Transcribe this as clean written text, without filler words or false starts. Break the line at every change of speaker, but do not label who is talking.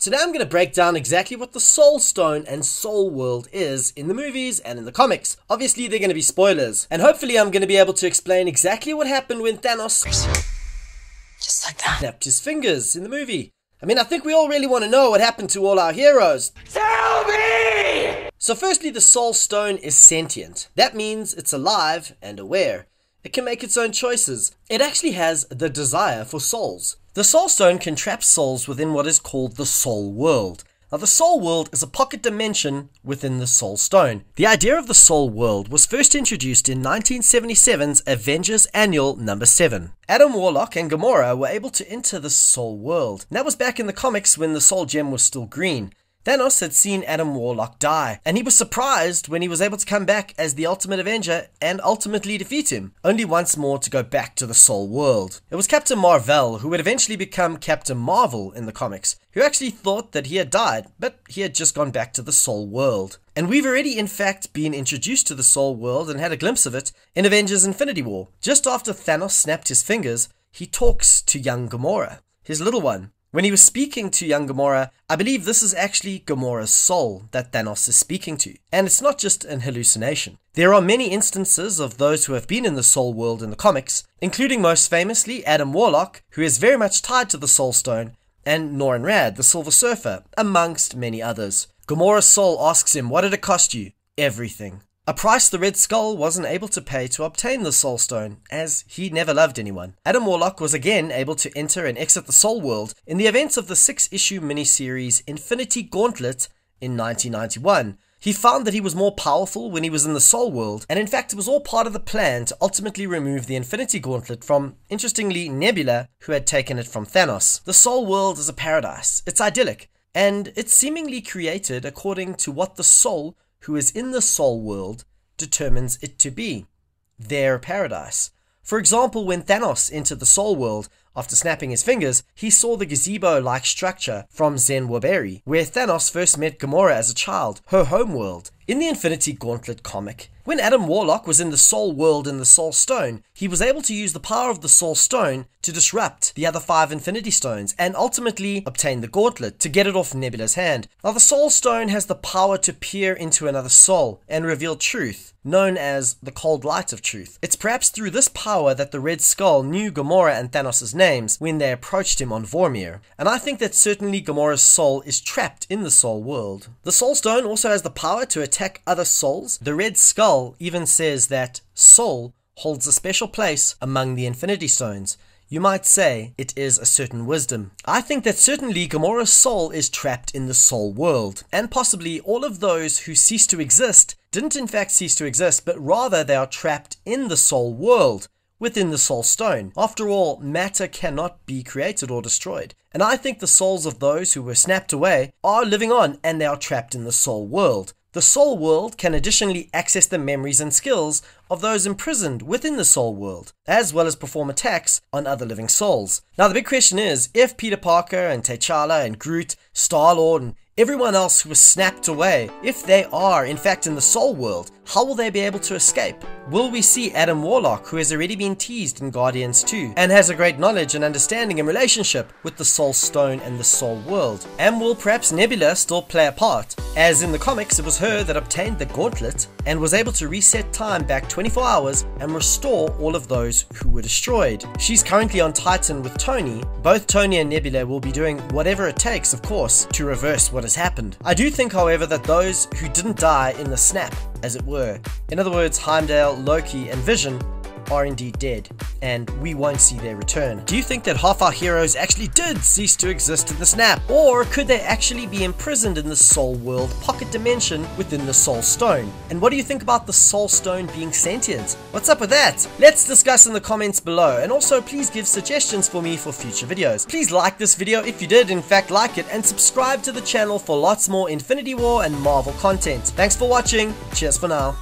Today I'm going to break down exactly what the Soul Stone and Soul World is in the movies and in the comics. Obviously they're going to be spoilers, and hopefully I'm going to be able to explain exactly what happened when Thanos
just like that
snapped his fingers in the movie. I mean, I think we all really want to know what happened to all our heroes.
Tell me!
So firstly, the Soul Stone is sentient. That means it's alive and aware. It can make its own choices. It actually has the desire for souls. The Soul Stone can trap souls within what is called the Soul World. Now, the Soul World is a pocket dimension within the Soul Stone. The idea of the Soul World was first introduced in 1977's Avengers Annual number 7. Adam Warlock and Gamora were able to enter the Soul World. And that was back in the comics when the Soul Gem was still green. Thanos had seen Adam Warlock die, and he was surprised when he was able to come back as the Ultimate Avenger and ultimately defeat him, only once more to go back to the Soul World. It was Captain Marvel, who would eventually become Captain Marvel in the comics, who actually thought that he had died, but he had just gone back to the Soul World. And we've already in fact been introduced to the Soul World and had a glimpse of it in Avengers Infinity War. Just after Thanos snapped his fingers, he talks to young Gamora, his little one. When he was speaking to young Gamora, I believe this is actually Gamora's soul that Thanos is speaking to. And it's not just an hallucination. There are many instances of those who have been in the Soul World in the comics, including most famously Adam Warlock, who is very much tied to the Soul Stone, and Norrin Radd, the Silver Surfer, amongst many others. Gamora's soul asks him, "What did it cost you?" "Everything." A price the Red Skull wasn't able to pay to obtain the Soul Stone, as he never loved anyone. Adam Warlock was again able to enter and exit the Soul World in the events of the 6-issue miniseries Infinity Gauntlet in 1991. He found that he was more powerful when he was in the Soul World, and in fact it was all part of the plan to ultimately remove the Infinity Gauntlet from, interestingly, Nebula, who had taken it from Thanos. The Soul World is a paradise. It's idyllic, and it's seemingly created according to what the soul who is in the Soul World determines it to be, their paradise. For example, when Thanos entered the Soul World, after snapping his fingers, he saw the gazebo-like structure from Zenwaberi, where Thanos first met Gamora as a child, her home world. In the Infinity Gauntlet comic, when Adam Warlock was in the Soul World in the Soul Stone, he was able to use the power of the Soul Stone to disrupt the other 5 Infinity Stones and ultimately obtain the Gauntlet to get it off Nebula's hand. Now, the Soul Stone has the power to peer into another soul and reveal truth, known as the cold light of truth. It's perhaps through this power that the Red Skull knew Gamora and Thanos' names when they approached him on Vormir, and I think that certainly Gamora's soul is trapped in the Soul World. The Soul Stone also has the power to attack other souls. The Red Skull even says that soul holds a special place among the Infinity Stones. You might say it is a certain wisdom. I think that certainly Gamora's soul is trapped in the Soul World, and possibly all of those who cease to exist didn't in fact cease to exist, but rather they are trapped in the Soul World, within the Soul Stone. After all, matter cannot be created or destroyed. And I think the souls of those who were snapped away are living on, and they are trapped in the Soul World. The Soul World can additionally access the memories and skills of those imprisoned within the Soul World, as well as perform attacks on other living souls. Now the big question is, if Peter Parker and T'Challa and Groot, Star-Lord and everyone else who was snapped away, if they are in fact in the Soul World, how will they be able to escape? Will we see Adam Warlock, who has already been teased in Guardians 2 and has a great knowledge and understanding and relationship with the Soul Stone and the Soul World? And will perhaps Nebula still play a part, as in the comics it was her that obtained the Gauntlet and was able to reset time back 24 hours and restore all of those who were destroyed? She's currently on Titan with Tony. Both Tony and Nebula will be doing whatever it takes, of course, to reverse what has happened. I do think, however, that those who didn't die in the snap, as it were, in other words, Heimdall, Loki, and Vision, are indeed dead, and we won't see their return. Do you think that half our heroes actually did cease to exist in the snap? Or could they actually be imprisoned in the Soul World pocket dimension within the Soul Stone? And what do you think about the Soul Stone being sentient? What's up with that? Let's discuss in the comments below, and also please give suggestions for me for future videos. Please like this video if you did in fact like it, and subscribe to the channel for lots more Infinity War and Marvel content. Thanks for watching, cheers for now.